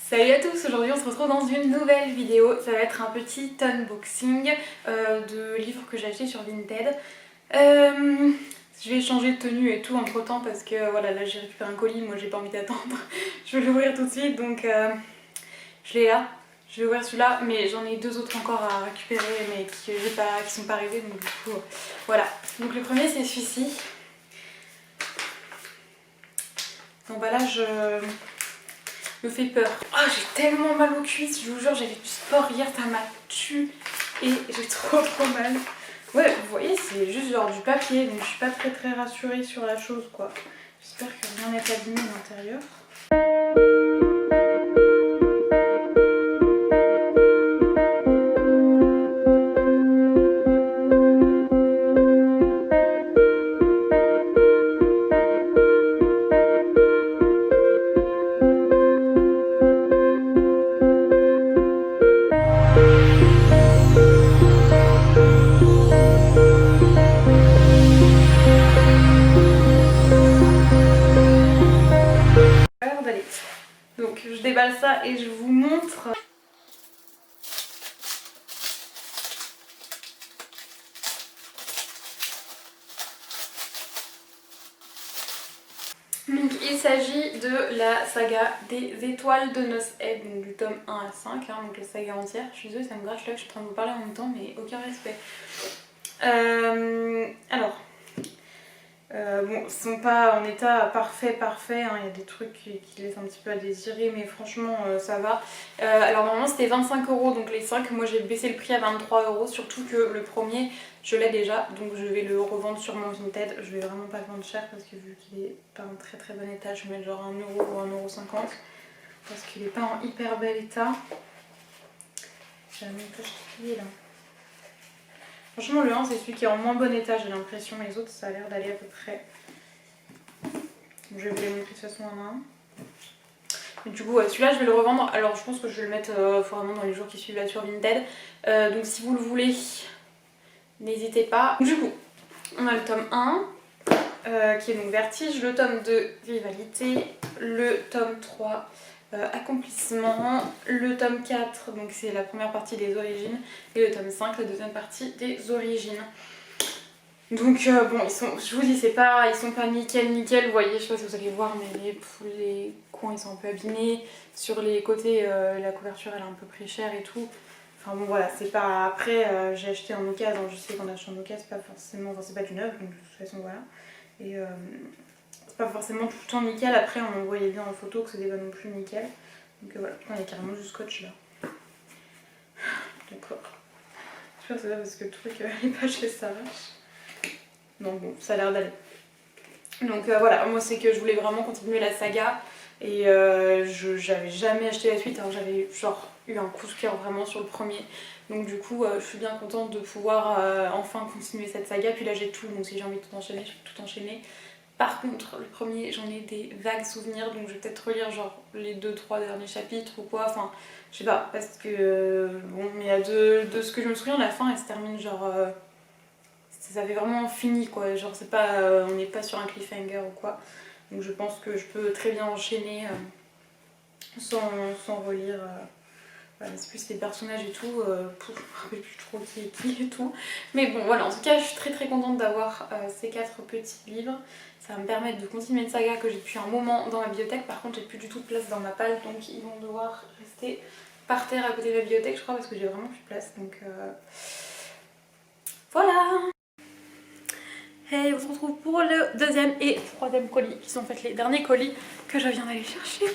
Salut à tous, aujourd'hui on se retrouve dans une nouvelle vidéo. Ça va être un petit unboxing de livres que j'ai acheté sur Vinted. Je vais changer de tenue et tout entre temps parce que voilà, là j'ai récupéré un colis, moi j'ai pas envie d'attendre. Je vais l'ouvrir tout de suite donc je l'ai là. Je vais ouvrir celui-là, mais j'en ai deux autres encore à récupérer mais qui sont pas arrivés, donc du coup voilà. Donc le premier c'est celui-ci. L'emballage me fait peur. Oh, j'ai tellement mal aux cuisses, je vous jure, j'ai fait du sport hier, ça m'a tué et j'ai trop mal. Ouais, vous voyez, c'est juste genre du papier, donc je suis pas très rassurée sur la chose quoi. J'espère que rien n'est abîmé à l'intérieur. Donc je déballe ça et je vous montre. Donc il s'agit de la saga des étoiles de noces Ed, donc du tome 1 à 5, hein, donc la saga entière. Je suis désolée, ça me gâche là, je suis en train de vous parler en même temps, mais aucun respect. Alors, bon, ils sont pas en état parfait, hein. Il y a des trucs qui laissent un petit peu à désirer, mais franchement ça va. Alors normalement c'était 25 €, donc les 5, moi j'ai baissé le prix à 23 €, surtout que le premier je l'ai déjà, donc je vais le revendre sur mon Vinted. Je vais vraiment pas le vendre cher parce que vu qu'il est pas en très bon état, je vais mettre genre 1 € ou 1,50 € parce qu'il est pas en hyper bel état. J'ai même pas plié là. Franchement le 1 c'est celui qui est en moins bon état, j'ai l'impression, les autres ça a l'air d'aller à peu près. Je vais vous les montrer de toute façon un à un. Et du coup celui-là je vais le revendre, alors je pense que je vais le mettre vraiment dans les jours qui suivent là sur Vinted. Donc si vous le voulez, n'hésitez pas. Du coup on a le tome 1 qui est donc Vertige, le tome 2 Rivalité, le tome 3 Accomplissement, le tome 4 donc c'est la première partie des origines et le tome 5 la deuxième partie des origines. Donc bon, je vous dis, ils sont pas nickel, vous voyez, je sais pas si vous allez voir, mais les coins ils sont un peu abîmés. Sur les côtés, la couverture elle est un peu pris cher et tout. Enfin bon voilà, c'est pas... Après, j'ai acheté en occasion, je sais qu'en achetant en occasion, c'est pas forcément... Enfin c'est pas du neuf, donc de toute façon voilà. Et c'est pas forcément tout le temps nickel, après on voyait bien en photo que c'était pas non plus nickel. Donc voilà, il y a carrément du scotch là. D'accord. J'espère que c'est ça parce que le truc, les pages elles s'arrachent. Donc bon, ça a l'air d'aller. Donc voilà, moi c'est que je voulais vraiment continuer la saga et j'avais jamais acheté la suite, alors j'avais genre eu un coup de cœur vraiment sur le premier. Donc du coup je suis bien contente de pouvoir enfin continuer cette saga, puis là j'ai tout, donc si j'ai envie de tout enchaîner, je peux tout enchaîner. Par contre le premier j'en ai des vagues souvenirs, donc je vais peut-être relire genre les 2-3 derniers chapitres ou quoi, enfin je sais pas, parce que bon, mais de ce que je me souviens, la fin elle se termine genre... ça avait vraiment fini quoi, genre c'est pas, on n'est pas sur un cliffhanger ou quoi. Donc je pense que je peux très bien enchaîner sans relire. Voilà, c'est plus les personnages et tout, je me rappelle plus trop qui est qui et tout. Mais bon voilà, en tout cas je suis très contente d'avoir ces 4 petits livres. Ça va me permettre de continuer une saga que j'ai depuis un moment dans ma bibliothèque. Par contre j'ai plus du tout de place dans ma palle, donc ils vont devoir rester par terre à côté de la bibliothèque je crois, parce que j'ai vraiment plus de place. Donc voilà. Hey, on se retrouve pour le deuxième et troisième colis, qui sont en fait les derniers colis que je viens d'aller chercher.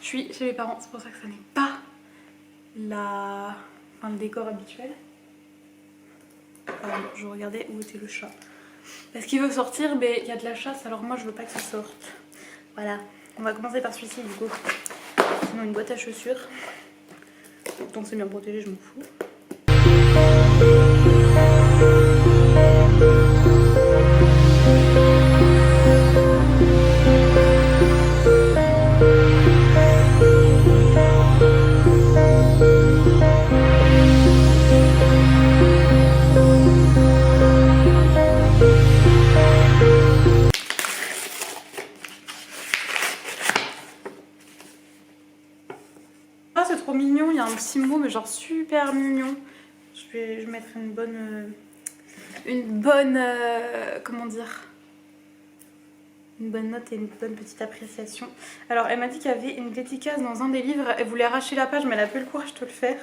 Je suis chez mes parents, c'est pour ça que ça n'est pas le décor habituel. Pardon, je regardais où était le chat. Parce qu'il veut sortir, mais il y a de la chasse, alors moi je veux pas que ça sorte. Voilà, on va commencer par celui-ci du coup. Sinon une boîte à chaussures. Tant que c'est bien protégé, je m'en fous. c'est trop mignon. Il y a un petit mot, mais genre super mignon. Je mettrai comment dire, une bonne note et une bonne petite appréciation. Alors elle m'a dit qu'il y avait une dédicace dans un des livres. Elle voulait arracher la page mais elle a pas eu le courage de le faire.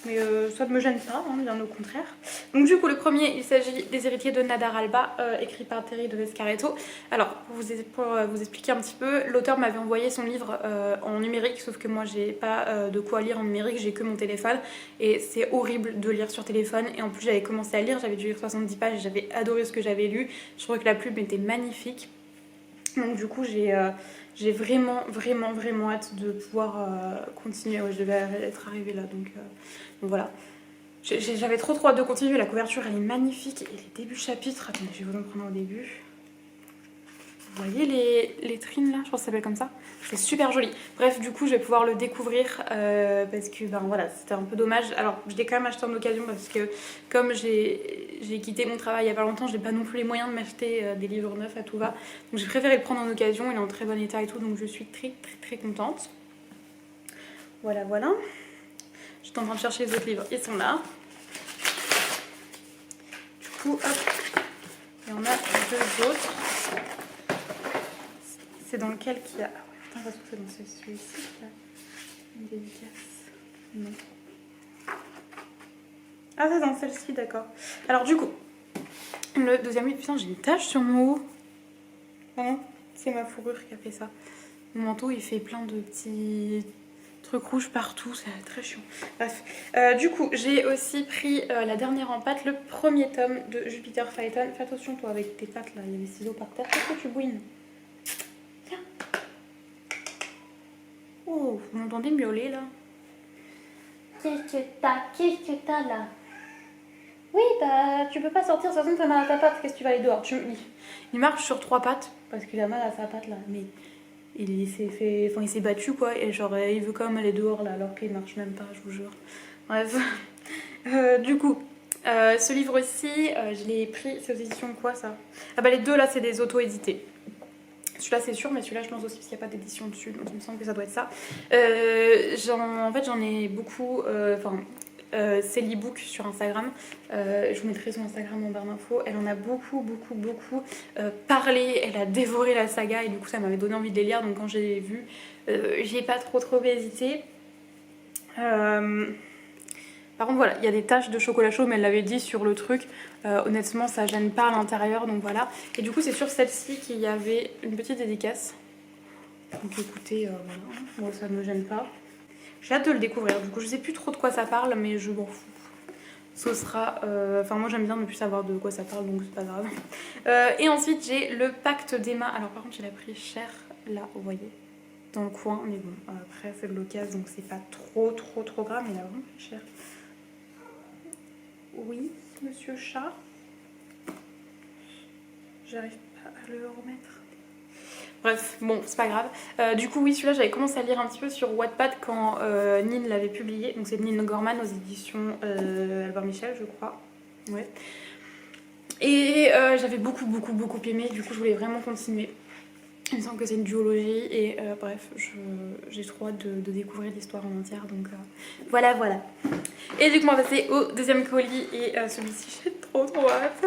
Mais ça ne me gêne pas, hein, bien au contraire. Donc du coup le premier, il s'agit des héritiers de Nadar Alba, écrit par Terry de Vescaretto. Alors pour vous expliquer un petit peu, l'auteur m'avait envoyé son livre en numérique, sauf que moi j'ai pas de quoi lire en numérique, j'ai que mon téléphone. Et c'est horrible de lire sur téléphone. Et en plus j'avais commencé à lire, j'avais dû lire 70 pages et j'avais adoré ce que j'avais lu. Je trouvais que la plume était magnifique. Donc du coup j'ai vraiment hâte de pouvoir continuer. Ouais, je devais être arrivée là, donc voilà. J'avais trop hâte de continuer. La couverture elle est magnifique et les débuts de chapitre, attendez, je vais vous en prendre au début. Vous voyez les trines là, je pense que ça s'appelle comme ça. C'est super joli. Bref, du coup, je vais pouvoir le découvrir parce que ben voilà, c'était un peu dommage. Alors, je l'ai quand même acheté en occasion parce que comme j'ai quitté mon travail il y a pas longtemps, j'ai pas non plus les moyens de m'acheter des livres neufs à tout va. Donc j'ai préféré le prendre en occasion. Il est en très bon état et tout, donc je suis très contente. Voilà. J'étais en train de chercher les autres livres. Ils sont là. Du coup, hop, il y en a deux autres. C'est dans lequel qu'il y a... Ah ouais, putain, ça se trouve c'est dans celui-ci qu'il y a une dédicace. Non. Ah, c'est dans celle-ci, d'accord. Alors du coup, le deuxième livre... Putain, j'ai une tache sur mon haut. Ah non, c'est ma fourrure qui a fait ça. Mon manteau, il fait plein de petits trucs rouges partout, c'est très chiant. Bref, du coup, j'ai aussi pris la dernière en pâte, le premier tome de Jupiter Phaeton. Fais attention, toi, avec tes pattes, là, il y a des ciseaux par terre. Qu'est-ce que tu bouines? Oh, vous m'entendez miauler là? Qu'est-ce que t'as là? Oui, bah tu peux pas sortir, de toute façon t'as mal à ta patte, qu'est-ce que tu vas aller dehors? Il marche sur 3 pattes, parce qu'il a mal à sa patte là, mais il s'est battu quoi, et genre il veut quand même aller dehors là, alors qu'il marche même pas, je vous jure. Bref, du coup, ce livre-ci, je l'ai pris, c'est aux éditions quoi ça? Ah bah les deux là c'est des auto-édités. Celui-là c'est sûr, mais celui-là je pense aussi parce qu'il n'y a pas d'édition dessus, donc il me semble que ça doit être ça. En fait j'en ai beaucoup, c'est l'e-book sur Instagram. Je vous mettrai son Instagram en barre d'infos. Elle en a beaucoup parlé, elle a dévoré la saga et du coup ça m'avait donné envie de les lire, donc quand j'ai vu, j'ai pas trop hésité. Par contre voilà, il y a des taches de chocolat chaud, mais elle l'avait dit sur le truc. Honnêtement ça gêne pas à l'intérieur, donc voilà. Et du coup c'est sur celle-ci qu'il y avait une petite dédicace. Donc écoutez, voilà, moi ça ne me gêne pas. J'ai hâte de le découvrir, du coup je sais plus trop de quoi ça parle, mais je m'en fous. Ce sera... Enfin moi j'aime bien ne plus savoir de quoi ça parle, donc c'est pas grave. Et ensuite j'ai le pacte d'Emma. Alors par contre il a pris cher, là, vous voyez, dans le coin. Mais bon, après c'est de l'occasion, donc c'est pas trop grave, mais il a vraiment pris cher. Oui, monsieur chat. J'arrive pas à le remettre. Bref, bon, c'est pas grave. Du coup, oui, celui-là, j'avais commencé à lire un petit peu sur Wattpad quand Nin l'avait publié. Donc, c'est Nin Gorman aux éditions Albert Michel, je crois. Ouais. Et j'avais beaucoup aimé. Du coup, je voulais vraiment continuer. Il me semble que c'est une duologie. Et bref, j'ai trop hâte de découvrir l'histoire en entière. Donc, voilà. Et du coup, on va passer au deuxième colis. Et celui-ci, j'ai trop hâte.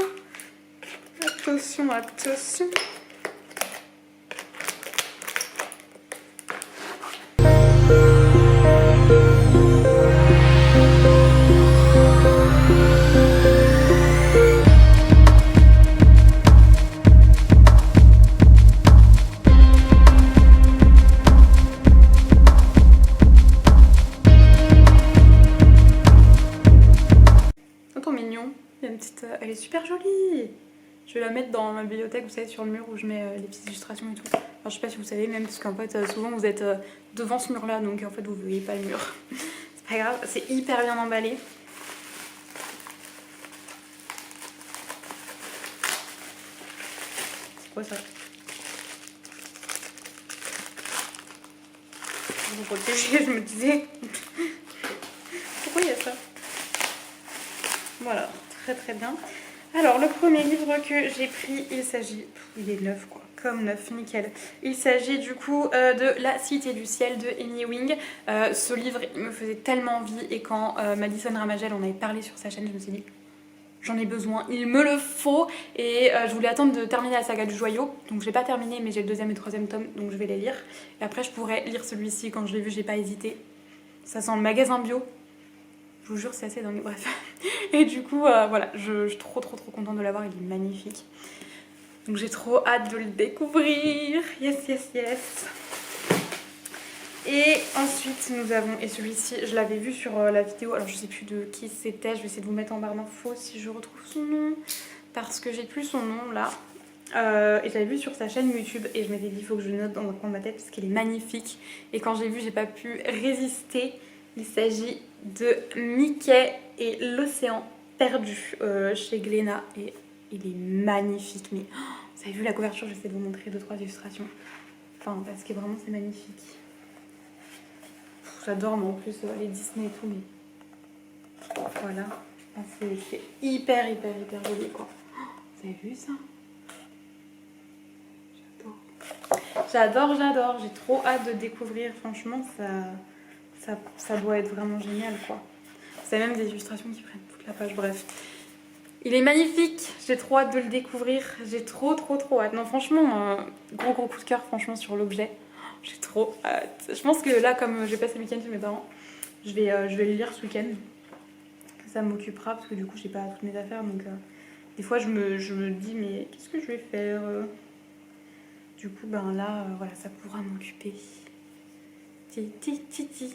Attention. Elle est super jolie. Je vais la mettre dans ma bibliothèque, vous savez, sur le mur où je mets les petites illustrations et tout. Enfin, je sais pas si vous savez, même parce qu'en fait, souvent vous êtes devant ce mur là, donc en fait vous voyez pas le mur. C'est pas grave, c'est hyper bien emballé. C'est quoi ça? Je me protéger, je me disais. Pourquoi il y a ça? Voilà, très bien. Alors, le premier livre que j'ai pris, il s'agit... Il est neuf, quoi. comme neuf, nickel. Il s'agit du coup de La Cité du Ciel de Amy Wing. Ce livre, il me faisait tellement envie et quand Madison Ramagel en avait parlé sur sa chaîne, je me suis dit j'en ai besoin, il me le faut. Et je voulais attendre de terminer la saga du joyau, donc je l'ai pas terminé mais j'ai le deuxième et troisième tome, donc je vais les lire. Et après je pourrais lire celui-ci, quand je l'ai vu j'ai pas hésité. Ça sent le magasin bio. Je vous jure, c'est assez dingue, bref. Et du coup, voilà, je suis trop contente de l'avoir, il est magnifique. Donc j'ai trop hâte de le découvrir. Yes, yes, yes. Et ensuite, nous avons, et celui-ci, je l'avais vu sur la vidéo, alors je sais plus de qui c'était, je vais essayer de vous mettre en barre d'infos si je retrouve son nom, parce que j'ai plus son nom là. Et je l'avais vu sur sa chaîne YouTube et je m'étais dit il faut que je note dans un coin de ma tête parce qu'elle est magnifique. Et quand j'ai vu, j'ai pas pu résister. Il s'agit de Mickey et l'océan perdu chez Glénat et il est magnifique. Mais vous avez vu la couverture, j'essaie de vous montrer 2-3 illustrations. Enfin, parce que vraiment c'est magnifique. J'adore moi en plus les Disney et tout, mais voilà. C'est hyper joli quoi. Vous avez vu ça? J'adore, j'ai trop hâte de découvrir, franchement ça doit être vraiment génial quoi. C'est même des illustrations qui prennent toute la page, bref. Il est magnifique, j'ai trop hâte de le découvrir, j'ai trop hâte. Non franchement, gros coup de cœur franchement sur l'objet, j'ai trop hâte. Je pense que là comme j'ai passé le week-end chez mes parents, je vais le lire ce week-end. Ça m'occupera parce que du coup j'ai pas toutes mes affaires donc des fois je me dis mais qu'est-ce que je vais faire Du coup, ben là, voilà, ça pourra m'occuper. Je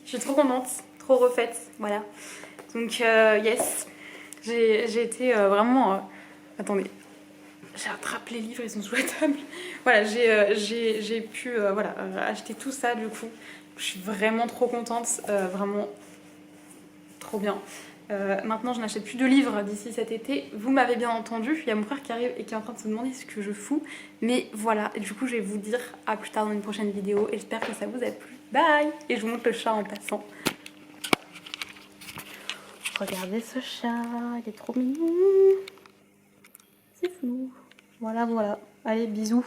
suis trop contente, trop refaite, voilà. Donc, yes, j'ai été vraiment... Attendez, j'ai rattrapé les livres, ils sont sous la table. Voilà, j'ai pu voilà, acheter tout ça, du coup. Je suis vraiment trop contente, vraiment trop bien. Maintenant, je n'achète plus de livres d'ici cet été. Vous m'avez bien entendu. Il y a mon frère qui arrive et qui est en train de se demander ce que je fous. Mais voilà, du coup, je vais vous dire à plus tard dans une prochaine vidéo. Et j'espère que ça vous a plu. Bye! Et je vous montre le chat en passant. Regardez ce chat, il est trop mignon. C'est flou. Voilà. Allez, bisous.